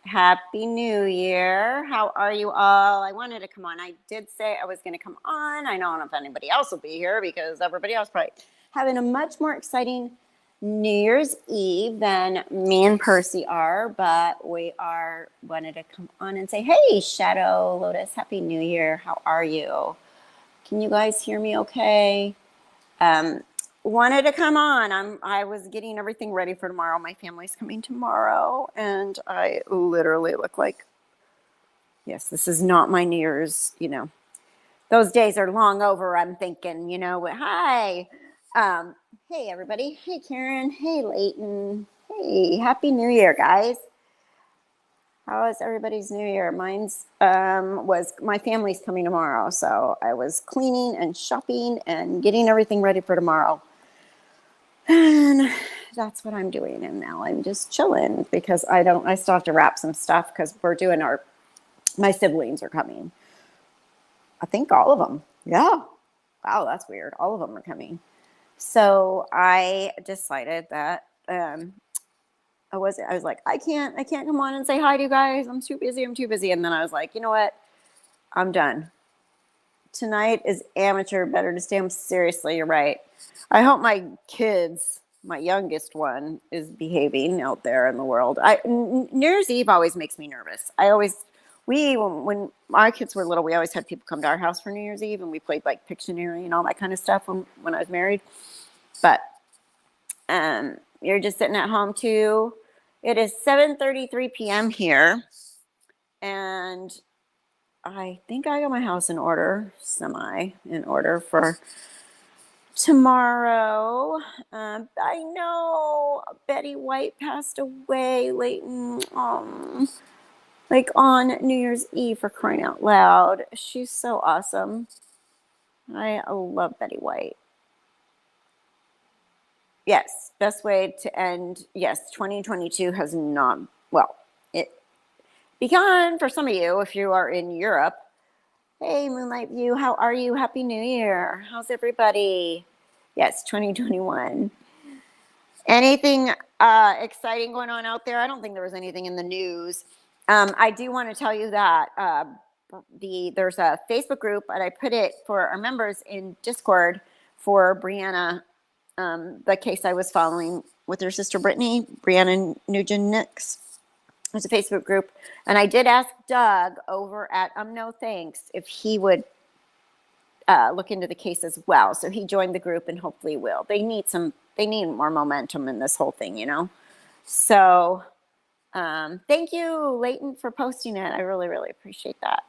Happy New Year. How are you all? I wanted to come on. I did say I was going to come on. I don't know if anybody else will be here because everybody else probably having a much more exciting New Year's Eve than me and Percy are, but we are wanted to come on and say, hey, Shadow Lotus, Happy New Year. How are you? Can you guys hear me okay? Um, Wanted to come on. I was getting everything ready for tomorrow. My family's coming tomorrow, and I literally look like, yes, this is not my New Year's, those days are long over. I'm thinking, hi. Um, hey everybody. Hey Karen. Hey Layton. Hey, Happy New Year, guys. How is everybody's New Year? Mine's was my family's coming tomorrow, so I was cleaning and shopping and getting everything ready for tomorrow. And that's what I'm doing. And now I'm just chilling because I still have to wrap some stuff because we're doing my siblings are coming. I think all of them. Yeah. Wow, that's weird. All of them are coming. So I decided that I was like, I can't come on and say hi to you guys. I'm too busy. And then I was like, you know what? I'm done. Tonight is amateur. Better to stay home. Seriously, you're right. I hope my kids, my youngest one, is behaving out there in the world. New Year's Eve always makes me nervous. When our kids were little, we always had people come to our house for New Year's Eve, and we played like Pictionary and all that kind of stuff when I was married. But you're just sitting at home too. It is 7:33 p.m. here, and I think I got my house in order, in order for tomorrow. I know Betty White passed away late like on New Year's Eve, for crying out loud. She's so awesome. I love Betty White. Yes, best way to end. Yes, 2022 has not, well, it begun for some of you if you are in Europe. Hey, Moonlight View, how are you? Happy New Year. How's everybody? Yes, 2021. Anything exciting going on out there? I don't think there was anything in the news. I do want to tell you that there's a Facebook group, and I put it for our members in Discord for Brianna, the case I was following with her sister Brittany, Brianna Nugent-Nix. There's a Facebook group, and I did ask Doug over at No Thanks if he would look into the case as well. So he joined the group, and hopefully will. They need more momentum in this whole thing, So thank you, Layton, for posting it. I really, really appreciate that.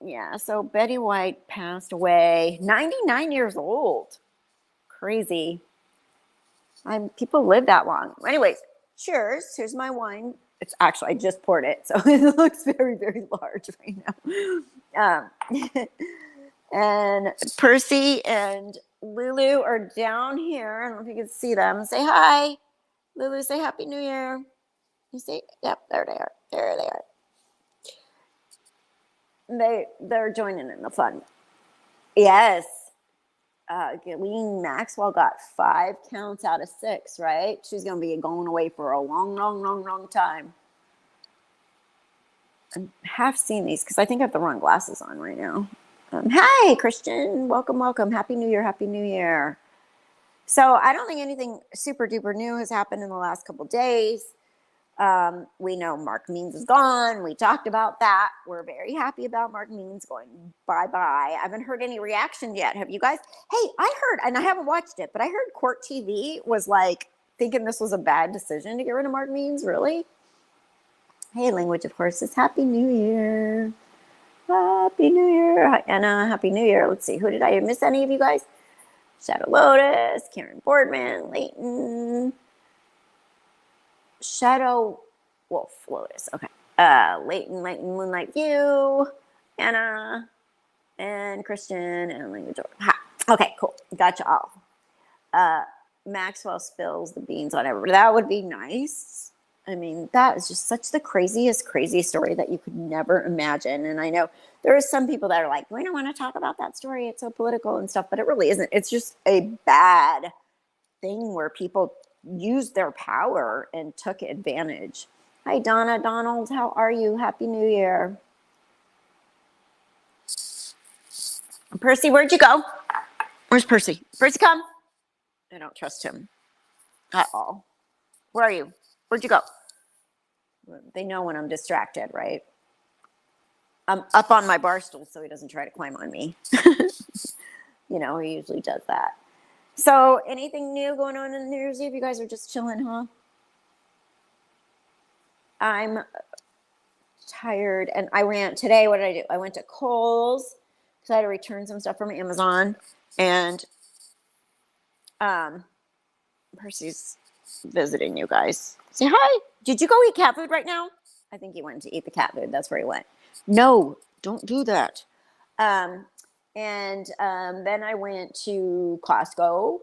Yeah, so Betty White passed away, 99 years old. Crazy. People live that long. Anyways, cheers. Here's my wine. It's actually, I just poured it, so it looks very, very large right now. And Percy and Lulu are down here. I don't know if you can see them. Say hi. Lulu, say Happy New Year. You see? Yep, there they are. There they are. They're joining in the fun. Yes. Ghislaine Maxwell got 5 counts out of 6, right? She's going to be going away for a long, long, long, long time. I have seen these because I think I have the wrong glasses on right now. Hi, Christian. Welcome, welcome. Happy New Year. Happy New Year. So I don't think anything super duper new has happened in the last couple days. We know Mark Means is gone. We talked about that. We're very happy about Mark Means going bye-bye. I haven't heard any reaction yet. Have you guys? Hey, I heard, and I haven't watched it, but I heard Court TV was like thinking this was a bad decision to get rid of Mark Means. Really? Hey, Language of Horses. Happy New Year. Happy New Year. Hi, Anna. Happy New Year. Let's see. Who did I miss? Any of you guys? Shadow Lotus, Karen Boardman, Layton. Shadow Wolf Lotus. Okay. Layton, Moonlight View, Anna, and Christian, and Language. Ha. Okay, cool. Gotcha all. Maxwell spills the beans on everybody. That would be nice. I mean, that is just such the crazy story that you could never imagine. And I know there are some people that are like, we don't want to talk about that story. It's so political and stuff, but it really isn't. It's just a bad thing where people used their power and took advantage. Hi, Donna, Donald. How are you? Happy New Year. Percy, where'd you go? Where's Percy? Percy, come. I don't trust him at all. Where are you? Where'd you go? They know when I'm distracted, right? I'm up on my bar stool so he doesn't try to climb on me. You know, he usually does that. So, anything new going on in New Year's Eve? You guys are just chilling, huh? I'm tired, and I ran today. What did I do? I went to Kohl's because I had to return some stuff from Amazon, and Percy's visiting you guys. Say hi. Did you go eat cat food right now? I think he went to eat the cat food. That's where he went. No, don't do that. Then I went to Costco,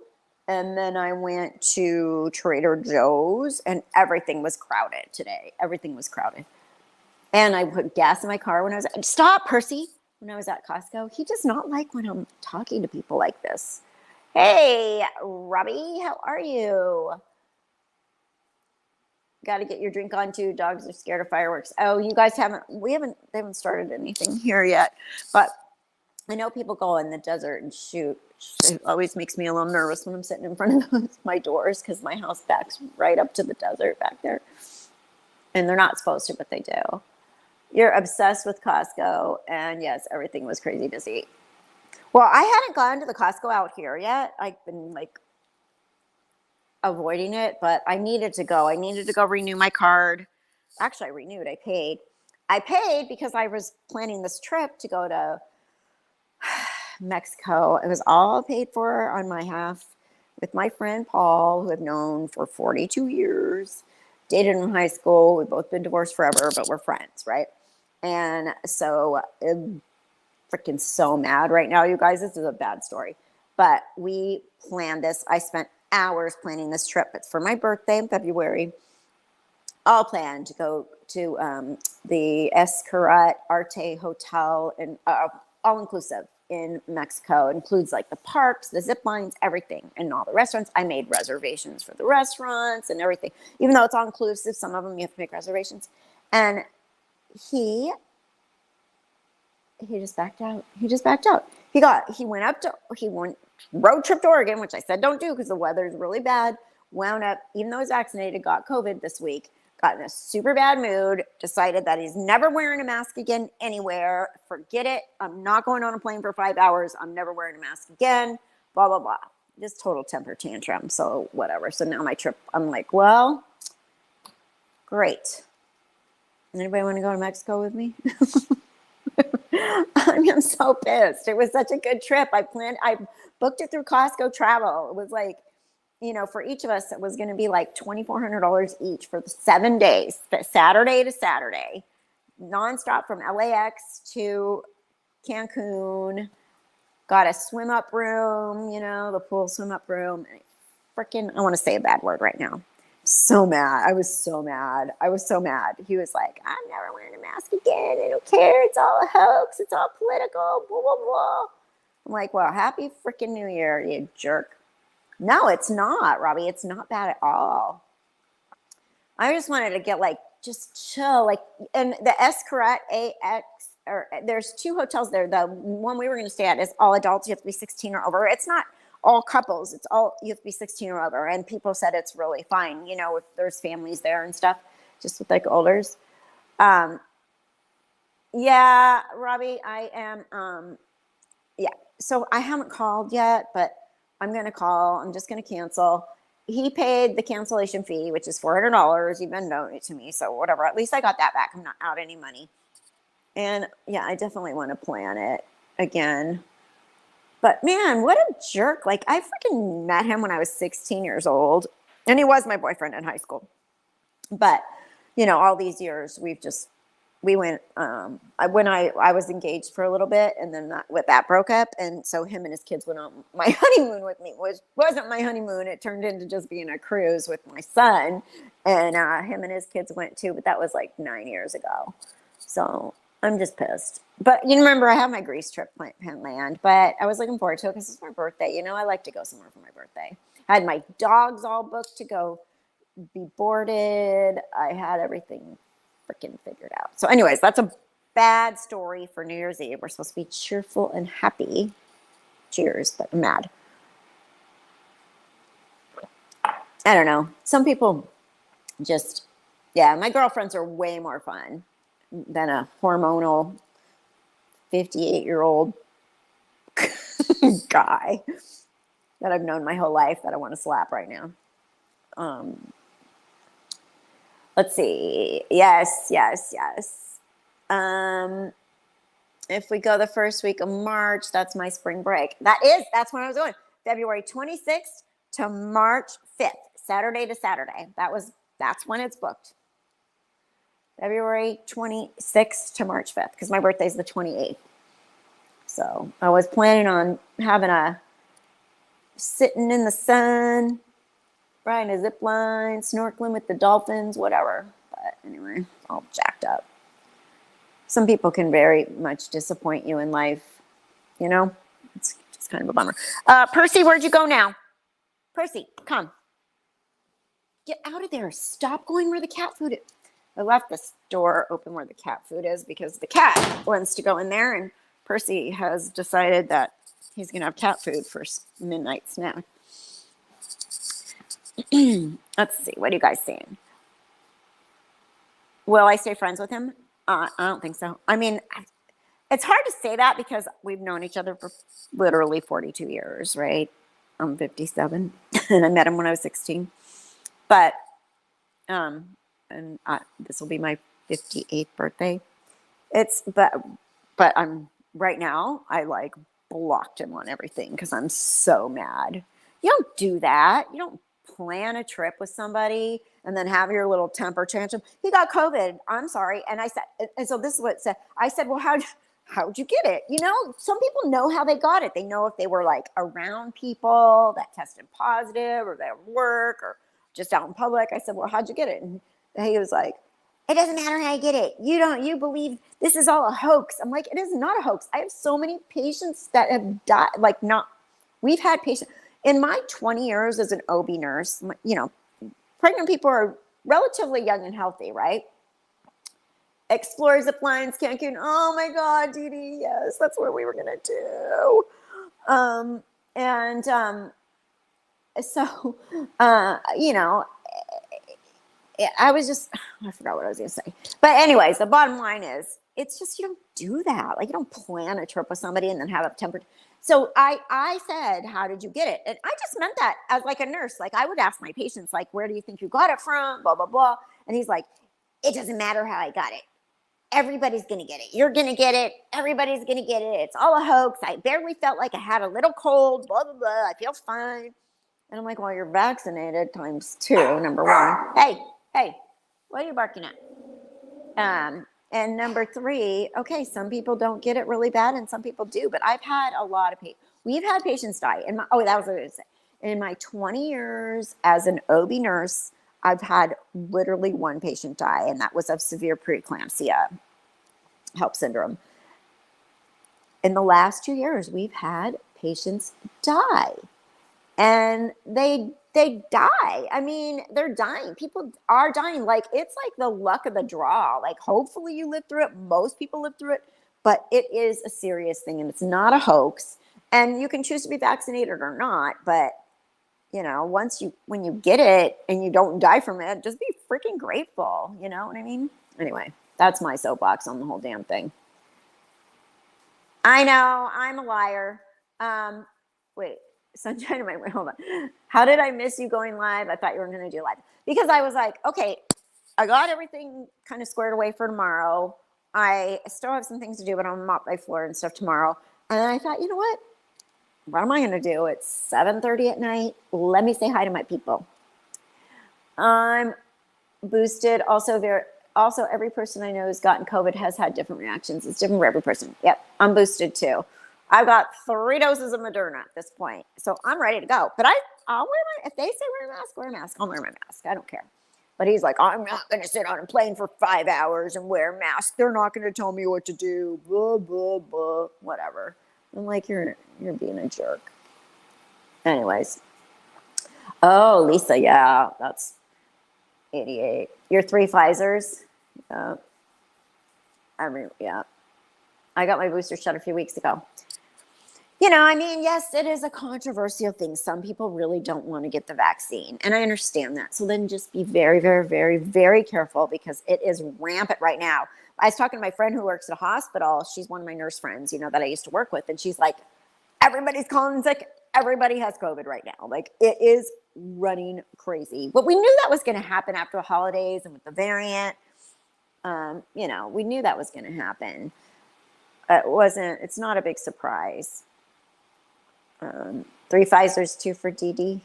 and then I went to Trader Joe's, and everything was crowded today. Everything was crowded. And I put gas in my car when I was at, stop, Percy. When I was at Costco, he does not like when I'm talking to people like this. Hey, Robbie, how are you? Got to get your drink on too. Dogs are scared of fireworks. Oh, you guys they haven't started anything here yet. But I know people go in the desert and shoot. It always makes me a little nervous when I'm sitting in front of my doors because my house backs right up to the desert back there. And they're not supposed to, but they do. You're obsessed with Costco. And yes, everything was crazy busy. Well, I hadn't gone to the Costco out here yet. I've been like avoiding it, but I needed to go. I needed to go renew my card. Actually, I renewed. I paid. I paid because I was planning this trip to go to Mexico. It was all paid for on my half with my friend Paul, who I've known for 42 years, dated in high school. We've both been divorced forever, but we're friends, right? And so I'm freaking so mad right now, you guys. This is a bad story. But we planned this. I spent hours planning this trip. It's for my birthday in February. All planned to go to the Escarat Arte Hotel, and all inclusive in Mexico. It includes like the parks, the zip lines, everything, and all the restaurants. I made reservations for the restaurants and everything. Even though it's all inclusive, some of them you have to make reservations. And he just backed out. He went road trip to Oregon, which I said don't do because the weather is really bad. Wound up, even though he's vaccinated, got COVID this week, got in a super bad mood, decided that he's never wearing a mask again anywhere. Forget it. I'm not going on a plane for 5 hours. I'm never wearing a mask again. Blah, blah, blah. Just total temper tantrum. So whatever. So now my trip, I'm like, well, great. Anybody want to go to Mexico with me? I'm so pissed. It was such a good trip. I booked it through Costco Travel. It was like, for each of us, it was going to be like $2,400 each for the 7 days, Saturday to Saturday, nonstop from LAX to Cancun. Got a swim up room, the pool swim up room. I want to say a bad word right now. So mad. I was so mad. He was like, I'm never wearing a mask again. I don't care. It's all a hoax. It's all political. Blah, blah, blah. I'm like, well, happy freaking New Year, you jerk. No, it's not, Robbie. It's not bad at all. I just wanted to get just chill. And the Escarat AX, there's 2 hotels there. The one we were going to stay at is all adults. You have to be 16 or over. It's not all couples. It's all, you have to be 16 or over. And people said it's really fine, if there's families there and stuff, just with olders. Yeah, Robbie, I am, yeah. So I haven't called yet, but I'm going to call. I'm just going to cancel. He paid the cancellation fee, which is $400. Even donated to me. So whatever, at least I got that back. I'm not out any money. And yeah, I definitely want to plan it again. But man, what a jerk. I freaking met him when I was 16 years old. And he was my boyfriend in high school. But, all these years we went, when I was engaged for a little bit, and then that broke up. And so him and his kids went on my honeymoon with me, which wasn't my honeymoon. It turned into just being a cruise with my son. And him and his kids went too, but that was 9 years ago. So I'm just pissed. But you remember I had my Greece trip planned, but I was looking forward to it because it's my birthday. I like to go somewhere for my birthday. I had my dogs all booked to go be boarded. I had everything freaking figured out. So anyways, that's a bad story for New Year's Eve. We're supposed to be cheerful and happy. Cheers, but I'm mad. I don't know. Some people just, yeah, my girlfriends are way more fun than a hormonal 58-year-old guy that I've known my whole life that I want to slap right now. Let's see. Yes. If we go the first week of March, that's my spring break. That's when I was going. February 26th to March 5th, Saturday to Saturday. That's when it's booked. February 26th to March 5th, because my birthday is the 28th. So I was planning on having sitting in the sun, riding a zip line, snorkeling with the dolphins, whatever. But anyway, all jacked up. Some people can very much disappoint you in life, you know? It's just kind of a bummer. Percy, where'd you go now? Percy, come. Get out of there. Stop going where the cat food is. I left the door open where the cat food is because the cat wants to go in there, and Percy has decided that he's going to have cat food for midnight snack. Let's see. What are you guys saying? Will I stay friends with him? I don't think so. I mean, it's hard to say that because we've known each other for literally 42 years, right? I'm 57, and I met him when I was 16. But, this will be my 58th birthday. But I'm right now, I like blocked him on everything because I'm so mad. You don't do that. You don't plan a trip with somebody and then have your little temper tantrum. He got COVID. I'm sorry. And I said, and so this is what it said. I said, well, how'd you get it? You know, some people know how they got it. They know if they were like around people that tested positive or they at work or just out in public. I said, well, how'd you get it? And he was like, it doesn't matter how I get it. You believe this is all a hoax. I'm like, it is not a hoax. I have so many patients that have died. We've had patients in my 20 years as an OB nurse, you know, pregnant people are relatively young and healthy, right? Explore zip lines, Cancun. Oh my God, Dee Dee, yes, that's what we were gonna do. So, you know, I was just, I forgot what I was gonna say. But anyways, the bottom line is, it's just, you don't do that. Like, you don't plan a trip with somebody and then have a temper. So I said, how did you get it? And I just meant that as like a nurse. Like, I would ask my patients, like, where do you think you got it from? Blah, blah, blah. And he's like, it doesn't matter how I got it. Everybody's going to get it. You're going to get it. Everybody's going to get it. It's all a hoax. I barely felt like I had a little cold, blah, blah, blah. I feel fine. And I'm like, well, you're vaccinated ×2, number one. Hey, what are you barking at? And number 3, okay, some people don't get it really bad and some people do, but I've had a lot of patients. We've had patients die. That was what I was going to say. In my 20 years as an OB nurse, I've had literally one patient die, and that was of severe preeclampsia, HELLP syndrome. In the last 2 years, we've had patients die, and they die. I mean, they're dying. People are dying. Like, it's like the luck of the draw. Like, hopefully you live through it. Most people live through it, but it is a serious thing, and it's not a hoax. And you can choose to be vaccinated or not, but you know, when you get it and you don't die from it, just be freaking grateful. You know what I mean? Anyway, that's my soapbox on the whole damn thing. I know, I'm a liar. Wait, Sunshine, wait, hold on. How did I miss you going live? I thought you were going to do live. Because I was like, okay, I got everything kind of squared away for tomorrow. I still have some things to do, but I'm going to mop my floor and stuff tomorrow. And then I thought, you know what? What am I going to do? It's 7:30 at night. Let me say hi to my people. I'm boosted. Also, every person I know who's gotten COVID has had different reactions. It's different for every person. Yep, I'm boosted too. I've got 3 doses of Moderna at this point, so I'm ready to go. But I'll wear if they say wear a mask, I'll wear my mask. I don't care. But he's like, I'm not going to sit on a plane for 5 hours and wear a mask. They're not going to tell me what to do. Blah, blah, blah, whatever. I'm like, you're being a jerk. Anyways. Oh, Lisa, yeah, that's 88. Your 3 Pfizers. Yeah. I got my booster shot a few weeks ago. I mean, yes, it is a controversial thing. Some people really don't want to get the vaccine, and I understand that. So then just be very, very, very, very careful because it is rampant right now. I was talking to my friend who works at a hospital. She's one of my nurse friends, that I used to work with, and she's like, everybody's calling sick. Everybody has COVID right now. Like, it is running crazy. But we knew that was going to happen after the holidays and with the variant. We knew that was going to happen. It's not a big surprise. 3 Pfizer's, 2 for DD.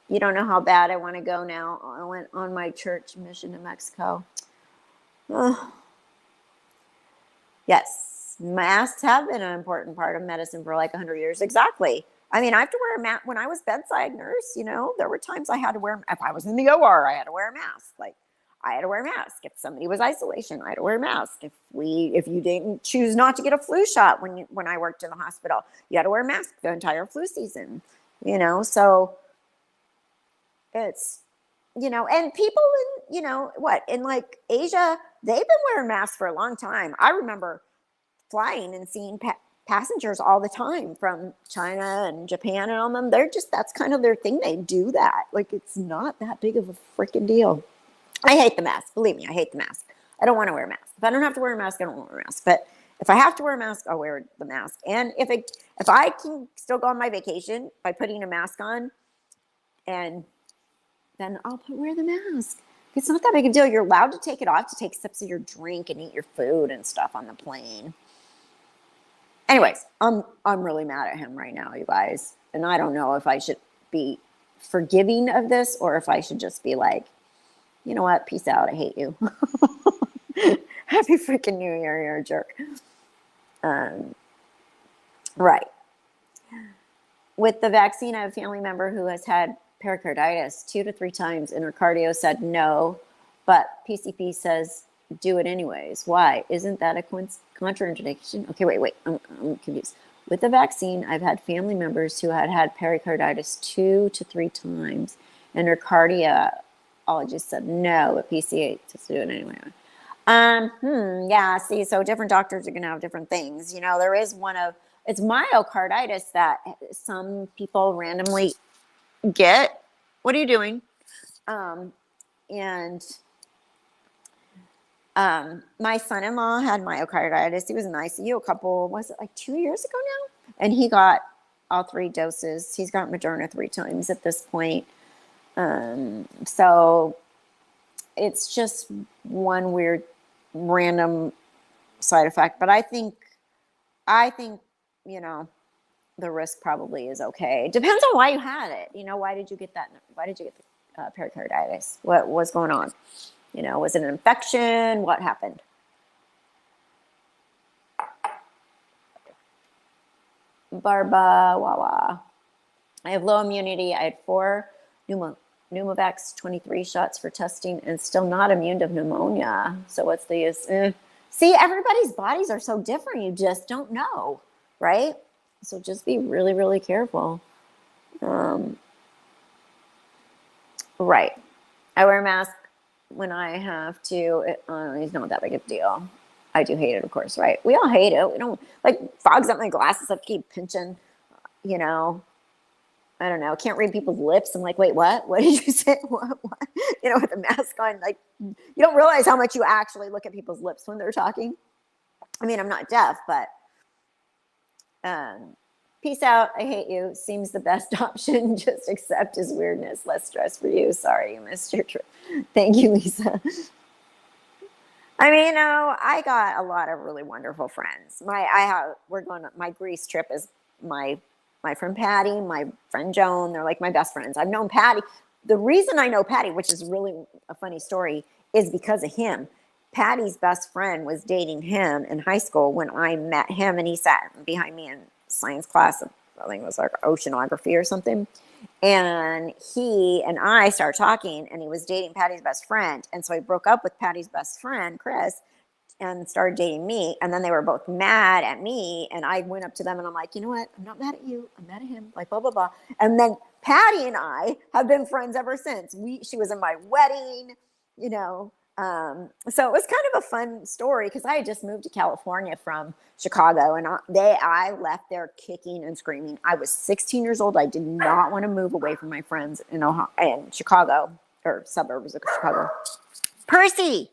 You don't know how bad I want to go now. I went on my church mission to Mexico. Yes, masks have been an important part of medicine for like 100 years. Exactly. I mean, I have to wear a mask. When I was bedside nurse, there were times I had to wear, if I was in the OR, I had to wear a mask. Like, I had to wear a mask. If somebody was isolation, I had to wear a mask. If you didn't choose not to get a flu shot when I worked in the hospital, you had to wear a mask the entire flu season, so it's, and people in like Asia, they've been wearing masks for a long time. I remember flying and seeing passengers all the time from China and Japan and all them. That's kind of their thing. They do that. Like, it's not that big of a freaking deal. I hate the mask. Believe me, I hate the mask. I don't want to wear a mask. If I don't have to wear a mask, I don't want to wear a mask. But if I have to wear a mask, I'll wear the mask. And if I can still go on my vacation by putting a mask on, and then I'll wear the mask. It's not that big a deal. You're allowed to take it off to take sips of your drink and eat your food and stuff on the plane. Anyways, I'm really mad at him right now, you guys. And I don't know if I should be forgiving of this or if I should just be like, you know what? Peace out. I hate you. Happy freaking New Year. You're a jerk. Right. With the vaccine, I have a family member who has had pericarditis 2 to 3 times, and her cardio said no, but PCP says do it anyways. Why? Isn't that a contraindication? Okay, wait. I'm confused. With the vaccine, I've had family members who had pericarditis 2 to 3 times, and her cardiologist said no, but PCA says do it anyway. Yeah, see, so different doctors are going to have different things. There is it's myocarditis that some people randomly get. What are you doing? My son-in-law had myocarditis. He was in the ICU was it like 2 years ago now? And he got all 3 doses. He's got Moderna 3 times at this point. So it's just one weird random side effect, but I think the risk probably is okay. Depends on why you had it. Why did you get that? Why did you get the pericarditis? What was going on? Was it an infection? What happened? Barba Wawa. I have low immunity. I had 4 Pneumovax 23 shots for testing and still not immune to pneumonia. So what's the use? See, everybody's bodies are so different. You just don't know, right? So just be really, really careful. Right. I wear a mask when I have to. It's not that big a deal. I do hate it, of course, right? We all hate it. We don't, fogs up my glasses. I have to keep pinching, I don't know. Can't read people's lips. I'm like, wait, what? What did you say? What? With the mask on, you don't realize how much you actually look at people's lips when they're talking. I mean, I'm not deaf, but peace out. I hate you. Seems the best option. Just accept his weirdness. Less stress for you. Sorry you missed your trip. Thank you, Lisa. I mean, I got a lot of really wonderful friends. My Greece trip is my friend Patty, my friend Joan. They're like my best friends. I've known Patty. The reason I know Patty, which is really a funny story, is because of him. Patty's best friend was dating him in high school when I met him, and he sat behind me in science class. I think it was like oceanography or something. And he and I started talking, and he was dating Patty's best friend. And so I broke up with Patty's best friend, Chris, and started dating me. And then they were both mad at me. And I went up to them and I'm like, you know what? I'm not mad at you. I'm mad at him. Like, blah, blah, blah. And then Patty and I have been friends ever since. She was in my wedding, you know. So it was kind of a fun story because I had just moved to California from Chicago, and I left there kicking and screaming. I was 16 years old. I did not want to move away from my friends in Chicago, or suburbs of Chicago. Percy.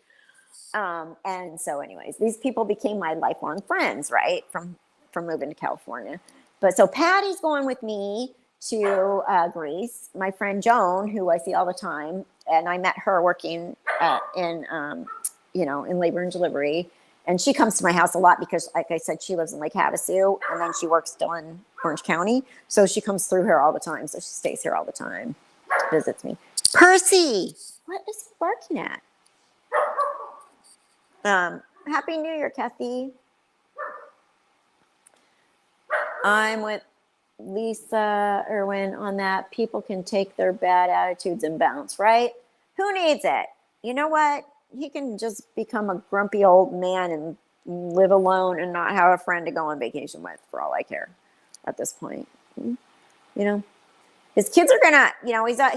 And so anyways, these people became my lifelong friends, right? From moving to California. But so Patty's going with me to Greece. My friend Joan, who I see all the time, and I met her working in labor and delivery. And she comes to my house a lot because, like I said, she lives in Lake Havasu, and then she works still in Orange County. So she comes through here all the time. So she stays here all the time, visits me. Percy, what is he barking at? Happy New Year, Kathy. I'm with Lisa Irwin on that. People can take their bad attitudes and bounce, right? Who needs it? You know what? He can just become a grumpy old man and live alone and not have a friend to go on vacation with, for all I care at this point. You know, his kids are gonna,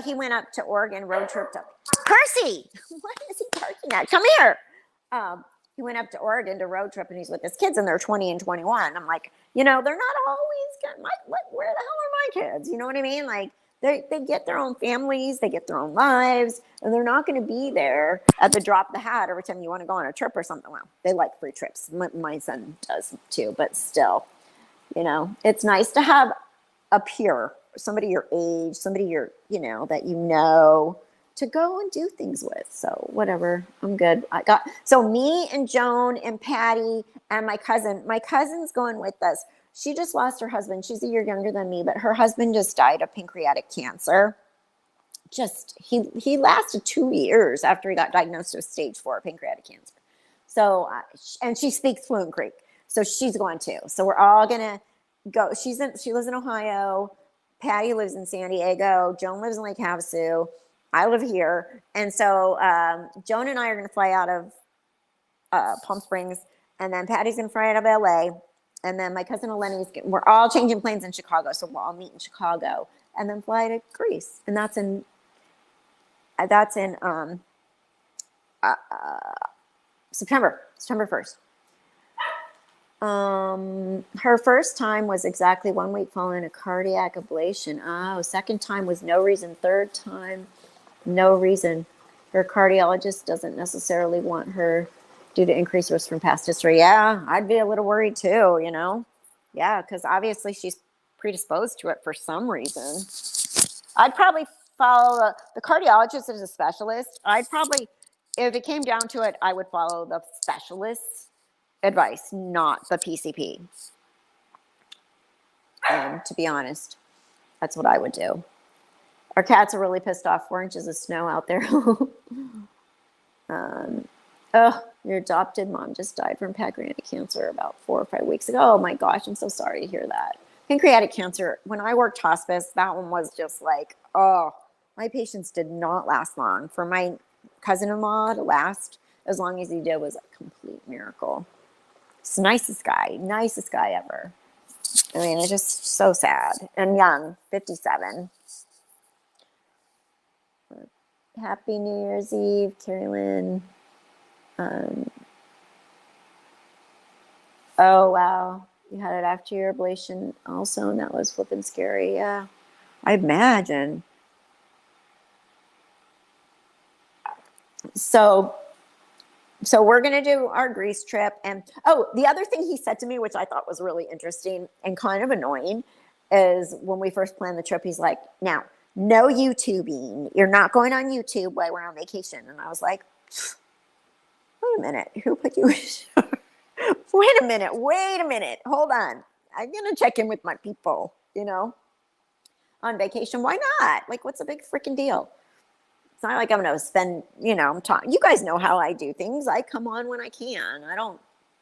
he went up to Oregon, road trip to Percy. What is he barking at? Come here. He went up to Oregon to road trip, and he's with his kids, and they're 20 and 21. I'm like, they're not always where the hell are my kids? You know what I mean? Like, they get their own families, they get their own lives, and they're not going to be there at the drop of the hat every time you want to go on a trip or something. Well, they like free trips. My son does too, but still, it's nice to have a peer, somebody your age, somebody that to go and do things with. So whatever, I'm good. So me and Joan and Patty and my cousin's going with us. She just lost her husband. She's a year younger than me, but her husband just died of pancreatic cancer. He lasted 2 years after he got diagnosed with stage 4 pancreatic cancer. So, and she speaks fluent Greek. So she's going too. So we're all going to go. She lives in Ohio. Patty lives in San Diego. Joan lives in Lake Havasu. I live here. And so Joan and I are going to fly out of Palm Springs, and then Patty's going to fly out of LA. And then my cousin we're all changing planes in Chicago. So we'll all meet in Chicago and then fly to Greece. And that's in September 1st. Her first time was exactly 1 week following a cardiac ablation. Oh, second time was no reason. Third time, no reason. Her cardiologist doesn't necessarily want her due to increased risk from past history. Yeah, I'd be a little worried too, Yeah, because obviously she's predisposed to it for some reason. I'd probably follow the cardiologist is a specialist. I'd probably, if it came down to it, I would follow the specialist's advice, not the PCP. To be honest, that's what I would do. Our cats are really pissed off. 4 inches of snow out there. Your adopted mom just died from pancreatic cancer about 4 or 5 weeks ago. Oh my gosh, I'm so sorry to hear that. Pancreatic cancer, when I worked hospice, that one was just like, my patients did not last long. For my cousin-in-law to last as long as he did was a complete miracle. It's the nicest guy ever. I mean, it's just so sad. And young, 57. Happy New Year's Eve, Carrie Lynn. Oh, wow. You had it after your ablation also, and that was flipping scary. Yeah, I imagine. So we're going to do our Greece trip. And, the other thing he said to me, which I thought was really interesting and kind of annoying, is when we first planned the trip, he's like, now, no YouTubing. You're not going on YouTube while we're on vacation. And I was like, wait a minute. Who put you in? Wait a minute. Hold on. I'm going to check in with my people, on vacation. Why not? Like, what's a big freaking deal? It's not like I'm going to spend, you guys know how I do things. I come on when I can.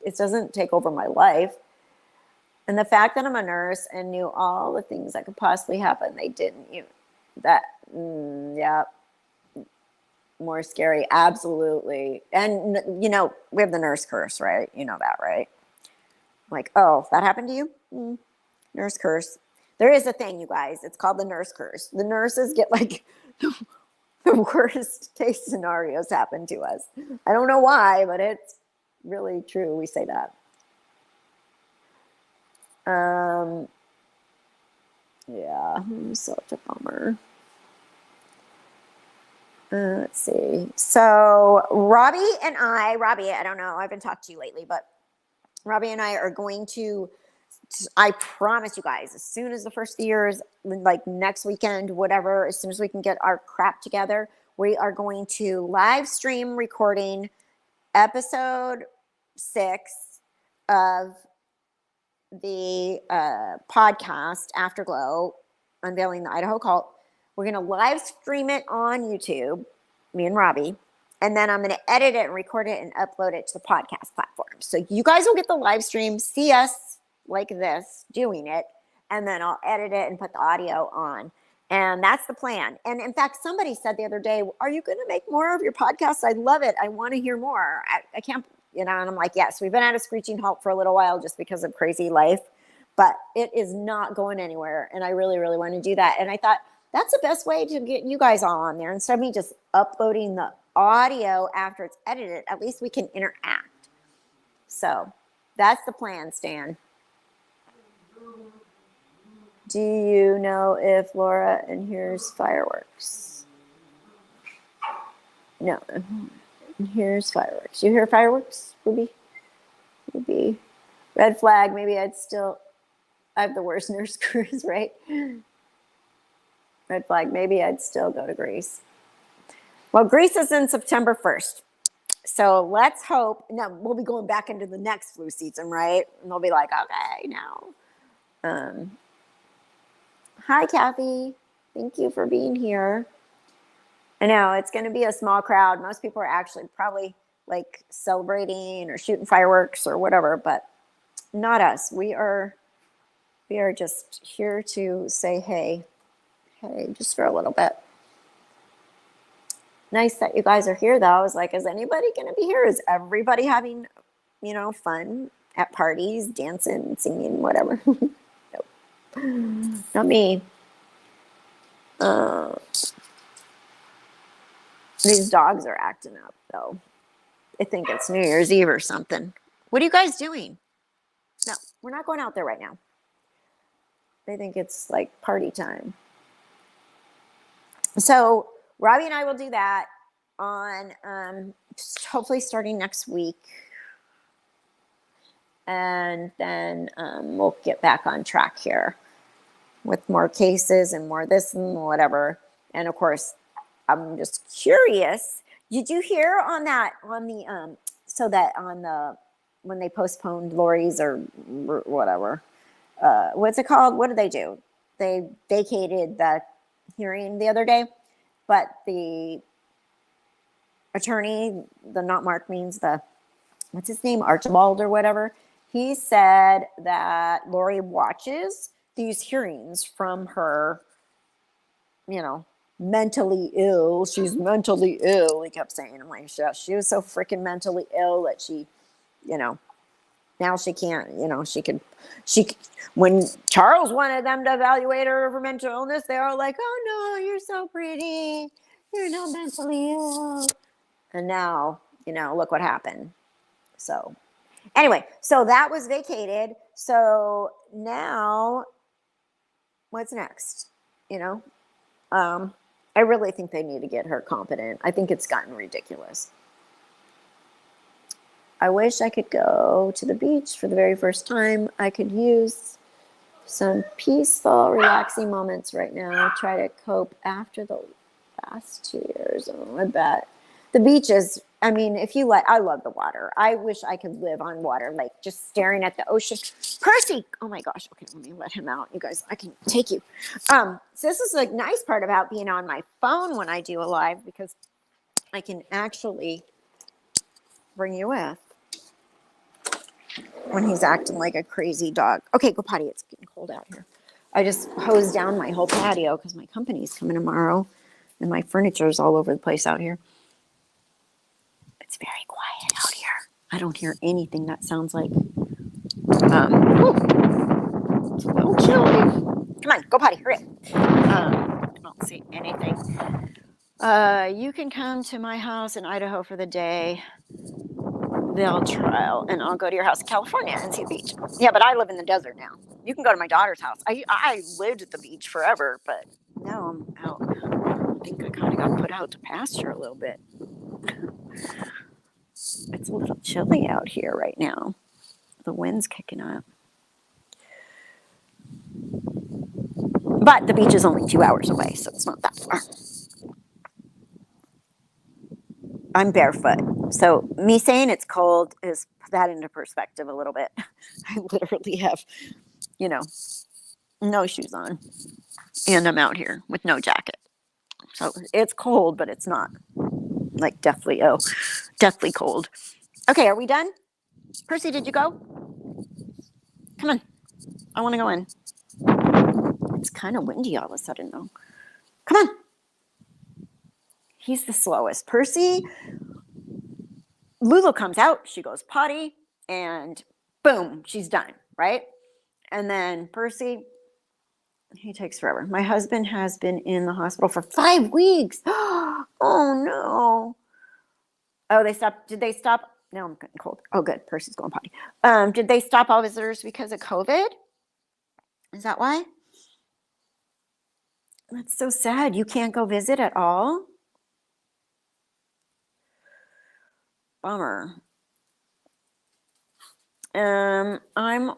It doesn't take over my life. And the fact that I'm a nurse and knew all the things that could possibly happen, they didn't. Yeah. More scary. Absolutely. And, we have the nurse curse, right? You know that, right? Like, oh, that happened to you? Nurse curse. There is a thing, you guys. It's called the nurse curse. The nurses get like the worst case scenarios happen to us. I don't know why, but it's really true. We say that. Yeah, such a bummer. Let's see. So Robbie, I don't know, I haven't talked to you lately, but Robbie and I are going to, I promise you guys, as soon as the first year is, like next weekend, whatever, as soon as we can get our crap together, we are going to live stream recording episode 6 of the podcast Afterglow, Unveiling the Idaho Cult. We're going to live stream it on YouTube, me and Robbie, and then I'm going to edit it and record it and upload it to the podcast platform. So you guys will get the live stream, see us like this doing it, and then I'll edit it and put the audio on. And that's the plan. And in fact, somebody said the other day, are you going to make more of your podcast? I love it. I want to hear more. I can't, and I'm like, yes, we've been at a screeching halt for a little while just because of crazy life, but it is not going anywhere. And I really, really want to do that. And I thought, that's the best way to get you guys all on there. Instead of me just uploading the audio after it's edited, at least we can interact. So that's the plan, Stan. Do you know if Laura and here's fireworks? No. Here's fireworks. You hear fireworks, Ruby? Ruby. Red flag. Maybe I have the worst nurse cruise, right? Red flag. Maybe I'd still go to Greece. Well, Greece is in September 1st. So let's hope. Now, we'll be going back into the next flu season, right? And they'll be like, okay, now. Hi, Kathy. Thank you for being here. I know it's going to be a small crowd. Most people are actually probably like celebrating or shooting fireworks or whatever, but not us. We are just here to say, hey, just for a little bit. Nice that you guys are here, though. I was like, is anybody going to be here? Is everybody having, fun at parties, dancing, singing, whatever? Nope. Not me. These dogs are acting up, though. I think it's New Year's Eve or something. What are you guys doing? No, we're not going out there right now. They think it's like party time. So Robbie and I will do that on hopefully starting next week. And then we'll get back on track here with more cases and more this and whatever. And of course, I'm just curious. Did you hear when they postponed Lori's or whatever, what's it called? What did they do? They vacated the hearing the other day, but the attorney, what's his name? Archibald or whatever. He said that Lori watches these hearings from her, mentally ill. She's mentally ill. He kept saying, I'm like, she was so freaking mentally ill that she, now she can't, when Charles wanted them to evaluate her for mental illness, they were like, oh no, you're so pretty. You're not mentally ill. And now, look what happened. So anyway, so that was vacated. So now what's next? I really think they need to get her competent. I think it's gotten ridiculous. I wish I could go to the beach for the very first time. I could use some peaceful, relaxing moments right now. Try to cope after the last 2 years. Oh, I bet. The beach is, I love the water. I wish I could live on water, like just staring at the ocean. Percy! Oh my gosh. Okay, let me let him out. You guys, I can take you. So this is the nice part about being on my phone when I do a live, because I can actually bring you with when he's acting like a crazy dog. Okay, go potty. It's getting cold out here. I just hosed down my whole patio because my company's coming tomorrow and my furniture is all over the place out here. It's very quiet out here. I don't hear anything that sounds like, it's a little chilly. Come on, go potty, hurry up. I don't see anything. You can come to my house in Idaho for the day. They'll trial, and I'll go to your house in California and see the beach. Yeah, but I live in the desert now. You can go to my daughter's house. I lived at the beach forever, but now I'm out. I think I kind of got put out to pasture a little bit. It's a little chilly out here right now. The wind's kicking up. But the beach is only 2 hours away, so it's not that far. I'm barefoot. So me saying it's cold is put that into perspective a little bit. I literally have, no shoes on. And I'm out here with no jacket. So it's cold, but it's not like deathly cold. Okay, are we done? Percy, did you go? Come on. I want to go in. It's kind of windy all of a sudden, though. Come on. He's the slowest. Percy, Lulu comes out, she goes potty, and boom, she's done, right? And then Percy, he takes forever. My husband has been in the hospital for 5 weeks. Oh, no. Oh, did they stop? No, I'm getting cold. Oh, good. Percy's going potty. Did they stop all visitors because of COVID? Is that why? That's so sad. You can't go visit at all? Bummer. I'm a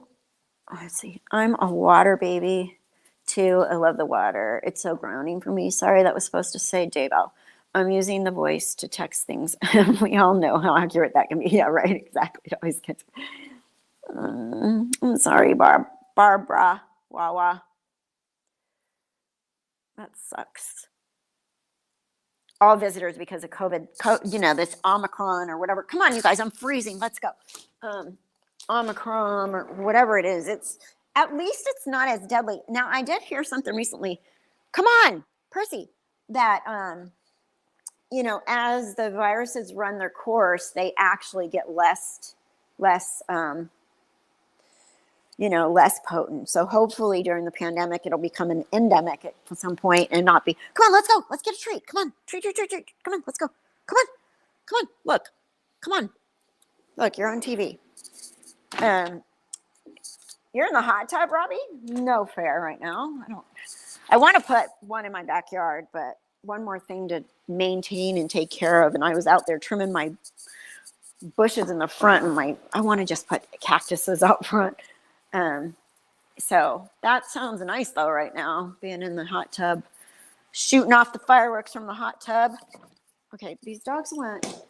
water baby too. I love the water. It's so grounding for me. Sorry, that was supposed to say J-Bell. I'm using the voice to text things. We all know how accurate that can be. Yeah, right. Exactly. It always gets. I'm sorry, Barbara. Wawa. That sucks. All visitors because of COVID, this Omicron or whatever. Come on, you guys, I'm freezing. Let's go. Omicron or whatever it is. At least it's not as deadly. Now, I did hear something recently. Come on, Percy, that, as the viruses run their course, they actually get less potent. So hopefully during the pandemic, it'll become an endemic at some point and not be, come on, let's go. Let's get a treat. Come on. Treat. Come on, let's go. Come on. Look. Come on. Look, you're on TV. You're in the hot tub, Robbie? No fair right now. I want to put one in my backyard, but one more thing to maintain and take care of. And I was out there trimming my bushes in the front and I want to just put cactuses out front. So that sounds nice though right now, being in the hot tub, shooting off the fireworks from the hot tub. Okay, these dogs want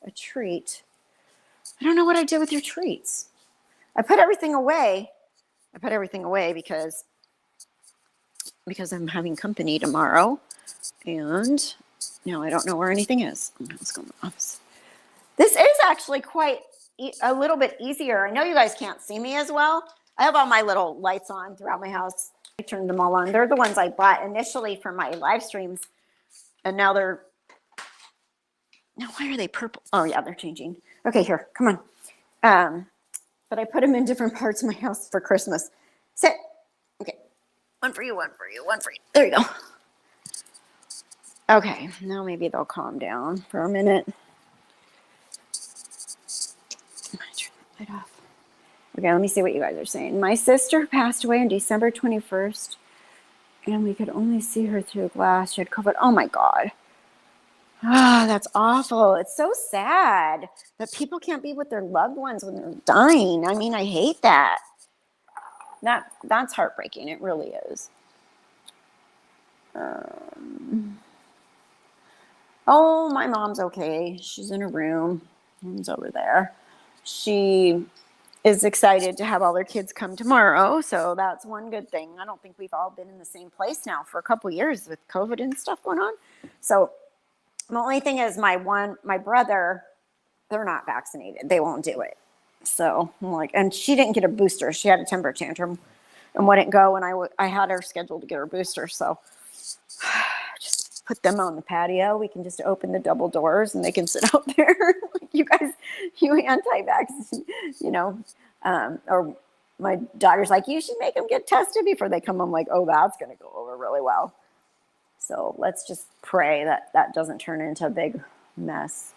a treat. I don't know what I did with your treats. I put everything away because I'm having company tomorrow, and now I don't know where anything is. Let's go in the office. This is actually quite a little bit easier. I know you guys can't see me as well. I have all my little lights on throughout my house. I turned them all on. They're the ones I bought initially for my live streams, and now why are they purple? Oh yeah, they're changing. Okay, here, come on. But I put them in different parts of my house for Christmas. Sit. Okay. One for you. There you go. Okay, now maybe they'll calm down for a minute. I'm gonna turn the light off. Okay, let me see what you guys are saying. My sister passed away on December 21st, and we could only see her through glass. She had COVID. Oh my God. Ah, that's awful. It's so sad that people can't be with their loved ones when they're dying. I mean, I hate that. That's heartbreaking. It really is. Oh, my mom's okay. She's in her room. Mom's over there. She is excited to have all their kids come tomorrow, so that's one good thing. I don't think we've all been in the same place now for a couple years with COVID and stuff going on. So the only thing is my brother, they're not vaccinated. They won't do it. So I'm like, and she didn't get a booster. She had a temper tantrum and wouldn't go. And I had her scheduled to get her booster. So just just put them on the patio. We can just open the double doors and they can sit out there. Like, you guys, you anti-vax, or my daughter's like, you should make them get tested before they come. I'm like, oh, that's going to go over really well. So let's just pray that that doesn't turn into a big mess.